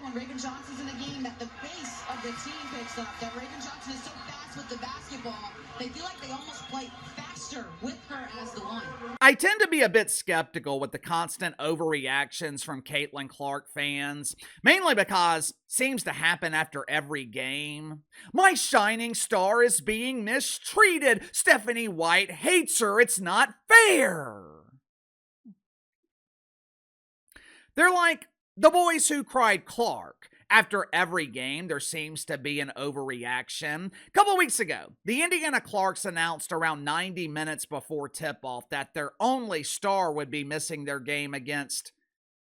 when Raven Johnson's in the game that the base of the team picks up, that Raven Johnson is so fast with the basketball, they feel like they almost play faster with her as the one. I tend to be a bit skeptical with the constant overreactions from Caitlin Clark fans, mainly because it seems to happen after every game. My shining star is being mistreated. Stephanie White hates her. It's not fair. They're like the boys who cried Clark. After every game, there seems to be an overreaction. A couple weeks ago, the Indiana Clarks announced around 90 minutes before tip-off that their only star would be missing their game against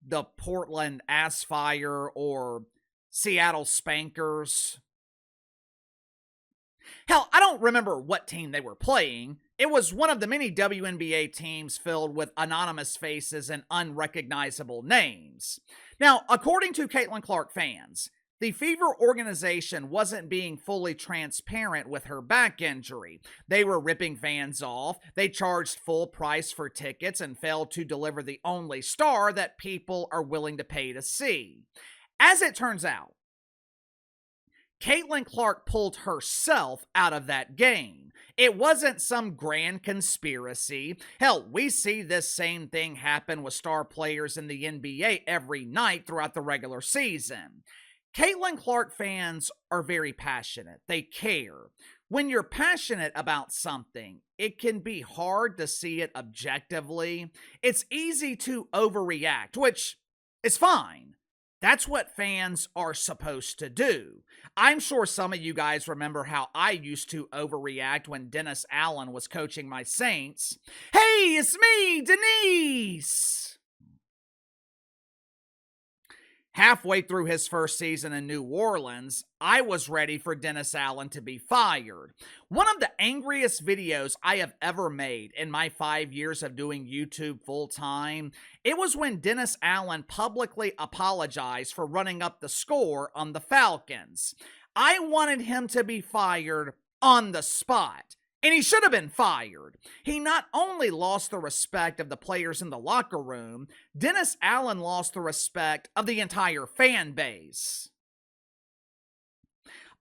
the Portland Aspire or Seattle Spankers. Hell, I don't remember what team they were playing. It was one of the many WNBA teams filled with anonymous faces and unrecognizable names. Now, according to Caitlin Clark fans, the Fever organization wasn't being fully transparent with her back injury. They were ripping fans off, they charged full price for tickets, and failed to deliver the only star that people are willing to pay to see. As it turns out, Caitlin Clark pulled herself out of that game. It wasn't some grand conspiracy. Hell, we see this same thing happen with star players in the NBA every night throughout the regular season. Caitlin Clark fans are very passionate. They care. When you're passionate about something, it can be hard to see it objectively. It's easy to overreact, which is fine. That's what fans are supposed to do. I'm sure some of you guys remember how I used to overreact when Dennis Allen was coaching my Saints. Hey, it's me, Denise! Halfway through his first season in New Orleans, I was ready for Dennis Allen to be fired. One of the angriest videos I have ever made in my 5 years of doing YouTube full-time, it was when Dennis Allen publicly apologized for running up the score on the Falcons. I wanted him to be fired on the spot. And he should have been fired. He not only lost the respect of the players in the locker room, Dennis Allen lost the respect of the entire fan base.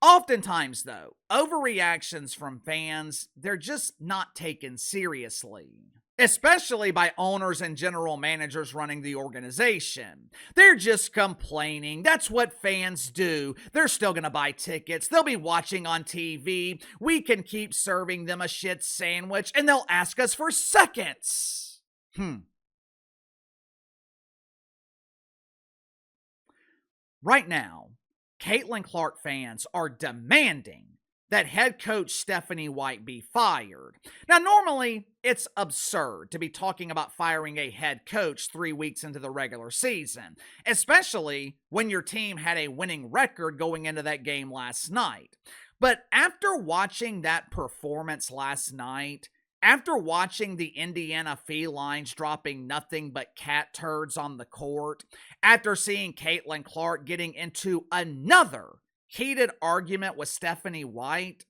Oftentimes, though, overreactions from fans, they're just not taken seriously. Especially by owners and general managers running the organization. They're just complaining. That's what fans do. They're still going to buy tickets. They'll be watching on TV. We can keep serving them a shit sandwich and they'll ask us for seconds. Right now, Caitlin Clark fans are demanding that head coach Stephanie White be fired. Now, normally, it's absurd to be talking about firing a head coach 3 weeks into the regular season, especially when your team had a winning record going into that game last night. But after watching that performance last night, after watching the Indiana Felines dropping nothing but cat turds on the court, after seeing Caitlin Clark getting into another heated argument with Stephanie White,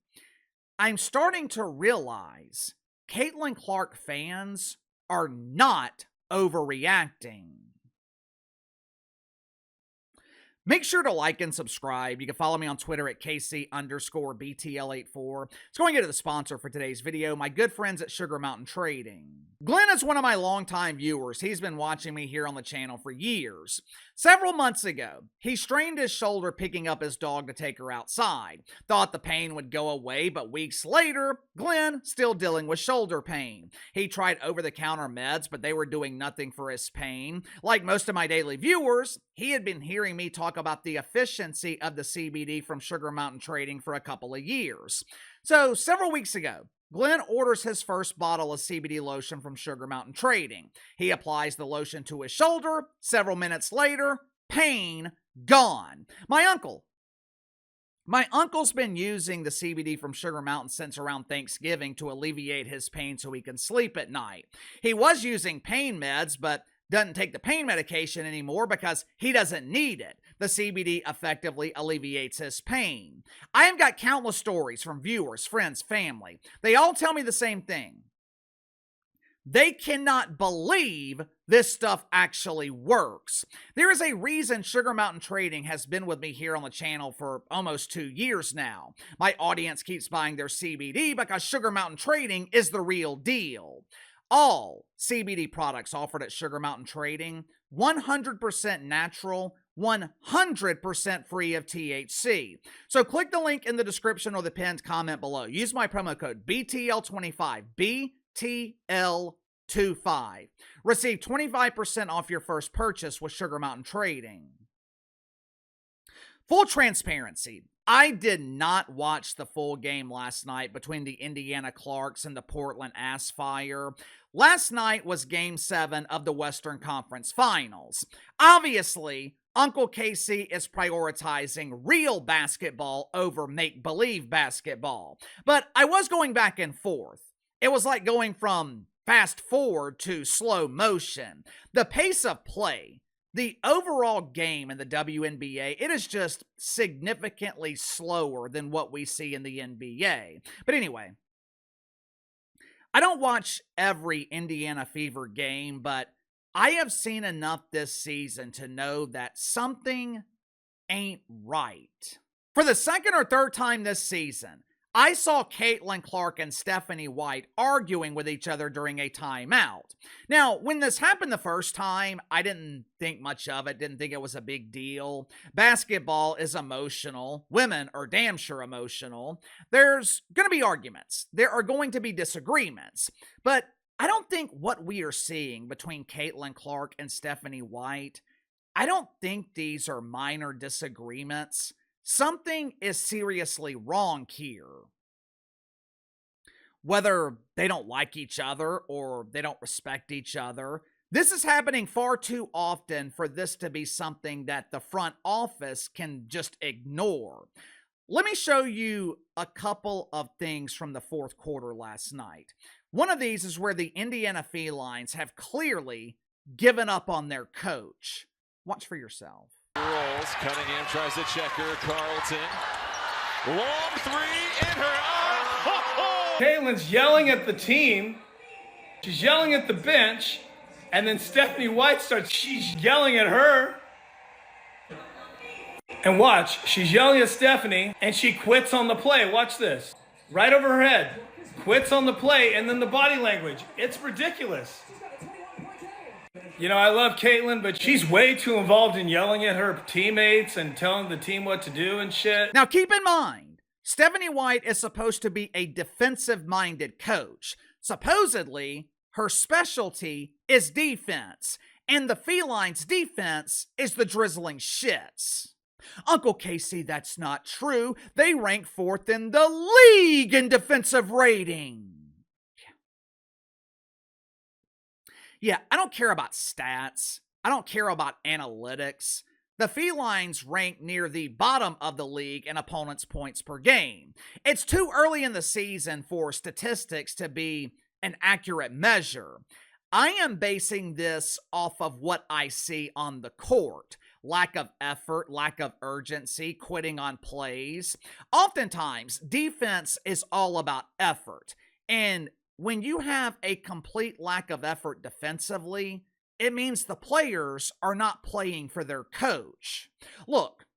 I'm starting to realize Caitlin Clark fans are not overreacting. Make sure to like and subscribe. You can follow me on Twitter at KC_BTL84. Let's go and get to the sponsor for today's video, my good friends at Sugar Mountain Trading. Glenn is one of my longtime viewers. He's been watching me here on the channel for years. Several months ago, he strained his shoulder picking up his dog to take her outside. Thought the pain would go away, but weeks later, Glenn still dealing with shoulder pain. He tried over-the-counter meds, but they were doing nothing for his pain. Like most of my daily viewers, he had been hearing me talk about the efficiency of the CBD from Sugar Mountain Trading for a couple of years. So, several weeks ago, Glenn orders his first bottle of CBD lotion from Sugar Mountain Trading. He applies the lotion to his shoulder. Several minutes later, pain gone. My uncle's been using the CBD from Sugar Mountain since around Thanksgiving to alleviate his pain so he can sleep at night. He was using pain meds, but doesn't take the pain medication anymore because he doesn't need it. The CBD effectively alleviates his pain. I have got countless stories from viewers, friends, family. They all tell me the same thing. They cannot believe this stuff actually works. There is a reason Sugar Mountain Trading has been with me here on the channel for almost 2 years now. My audience keeps buying their CBD because Sugar Mountain Trading is the real deal. All CBD products offered at Sugar Mountain Trading, 100% natural, 100% free of THC. So click the link in the description or the pinned comment below. Use my promo code BTL25, BTL25. Receive 25% off your first purchase with Sugar Mountain Trading. Full transparency, I did not watch the full game last night between the Indiana Clarks and the Portland Ass Fire. Last night was Game 7 of the Western Conference Finals. Obviously, Uncle Casey is prioritizing real basketball over make-believe basketball. But I was going back and forth. It was like going from fast forward to slow motion. The pace of play, the overall game in the WNBA, it is just significantly slower than what we see in the NBA. But anyway, I don't watch every Indiana Fever game, but I have seen enough this season to know that something ain't right. For the second or third time this season, I saw Caitlin Clark and Stephanie White arguing with each other during a timeout. Now, when this happened the first time, I didn't think much of it, didn't think it was a big deal. Basketball is emotional. Women are damn sure emotional. There's going to be arguments. There are going to be disagreements. But I don't think what we are seeing between Caitlin Clark and Stephanie White, I don't think these are minor disagreements. Something is seriously wrong here. Whether they don't like each other or they don't respect each other, this is happening far too often for this to be something that the front office can just ignore. Let me show you a couple of things from the fourth quarter last night. One of these is where the Indiana Felines have clearly given up on their coach. Watch for yourself. Rolls, Cunningham tries to check her, Carlton. Long three in her. Oh! Caitlin's yelling at the team. She's yelling at the bench. And then Stephanie White she's yelling at her. And watch, she's yelling at Stephanie and she quits on the play. Watch this. Right over her head. Quits on the play and then the body language. It's ridiculous. You know, I love Caitlin, but she's way too involved in yelling at her teammates and telling the team what to do and shit. Now, keep in mind, Stephanie White is supposed to be a defensive-minded coach. Supposedly, her specialty is defense, and the Felines' defense is the drizzling shits. Uncle Casey, that's not true. They rank 4th in the league in defensive rating. Yeah, I don't care about stats. I don't care about analytics. The Felines rank near the bottom of the league in opponents' points per game. It's too early in the season for statistics to be an accurate measure. I am basing this off of what I see on the court. Lack of effort, lack of urgency, quitting on plays. Oftentimes, defense is all about effort. And when you have a complete lack of effort defensively, it means the players are not playing for their coach. Look,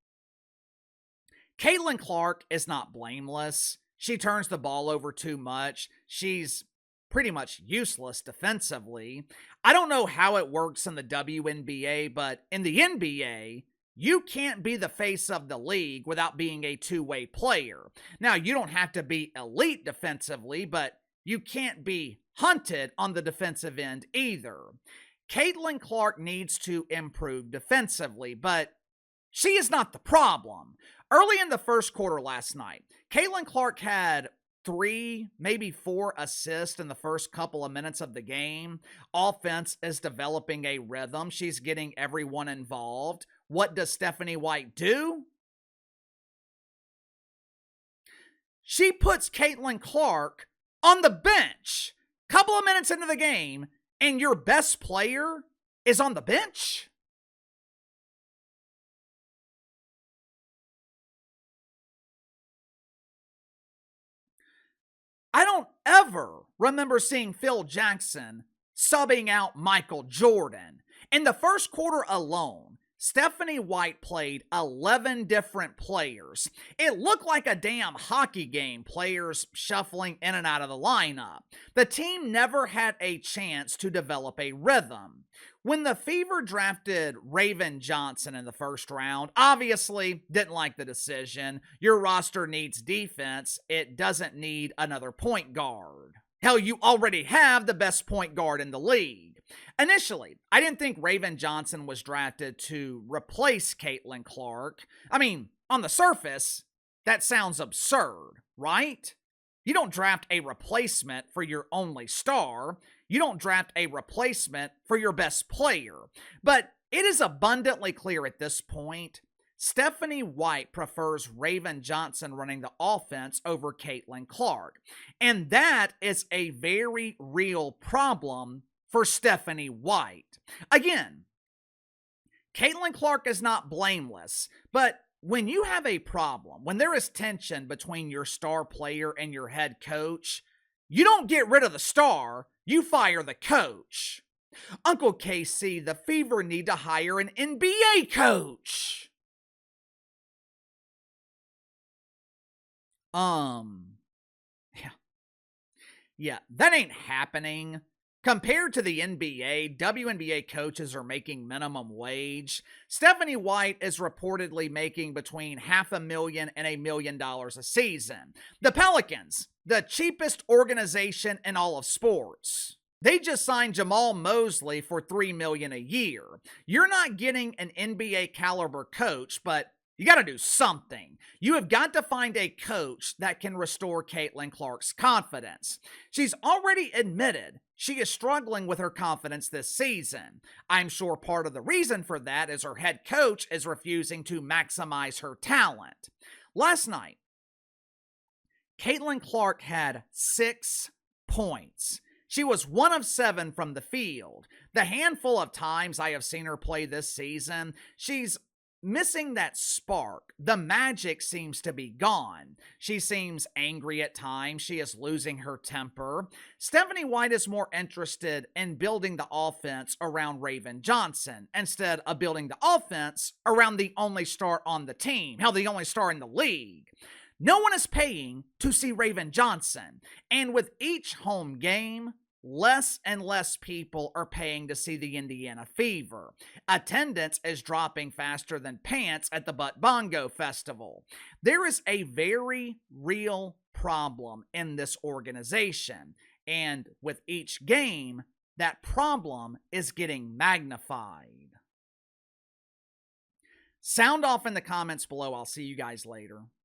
Caitlin Clark is not blameless. She turns the ball over too much. She's pretty much useless defensively. I don't know how it works in the WNBA, but in the NBA, you can't be the face of the league without being a two-way player. Now, you don't have to be elite defensively, but you can't be hunted on the defensive end either. Caitlin Clark needs to improve defensively, but she is not the problem. Early in the first quarter last night, Caitlin Clark had 3, maybe 4 assists in the first couple of minutes of the game. Offense is developing a rhythm. She's getting everyone involved. What does Stephanie White do? She puts Caitlin Clark on the bench. Couple of minutes into the game, and your best player is on the bench? I don't ever remember seeing Phil Jackson subbing out Michael Jordan. In the first quarter alone, Stephanie White played 11 different players. It looked like a damn hockey game, players shuffling in and out of the lineup. The team never had a chance to develop a rhythm. When the Fever drafted Raven Johnson in the first round, obviously didn't like the decision. Your roster needs defense. It doesn't need another point guard. Hell, you already have the best point guard in the league. Initially, I didn't think Raven Johnson was drafted to replace Caitlin Clark. I mean, on the surface, that sounds absurd, right? You don't draft a replacement for your only star. You don't draft a replacement for your best player. But it is abundantly clear at this point, Stephanie White prefers Raven Johnson running the offense over Caitlin Clark. And that is a very real problem for Stephanie White. Again, Caitlin Clark is not blameless, but when you have a problem, when there is tension between your star player and your head coach, you don't get rid of the star, you fire the coach. Uncle KC, the Fever need to hire an NBA coach. Yeah, that ain't happening. Compared to the NBA, WNBA coaches are making minimum wage. Stephanie White is reportedly making between $500,000 and $1 million a season. The Pelicans, the cheapest organization in all of sports. They just signed Jamal Mosley for $3 million a year. You're not getting an NBA caliber coach, but you got to do something. You have got to find a coach that can restore Caitlin Clark's confidence. She's already admitted she is struggling with her confidence this season. I'm sure part of the reason for that is her head coach is refusing to maximize her talent. Last night, Caitlin Clark had 6 points. She was 1 of 7 from the field. The handful of times I have seen her play this season, she's missing that spark. The magic seems to be gone. She seems angry at times. She is losing her temper. Stephanie White is more interested in building the offense around Raven Johnson instead of building the offense around the only star on the team. Hell, the only star in the league. No one is paying to see Raven Johnson. And with each home game, less and less people are paying to see the Indiana Fever. Attendance is dropping faster than pants at the Butt Bongo Festival. There is a very real problem in this organization, and with each game, that problem is getting magnified. Sound off in the comments below. I'll see you guys later.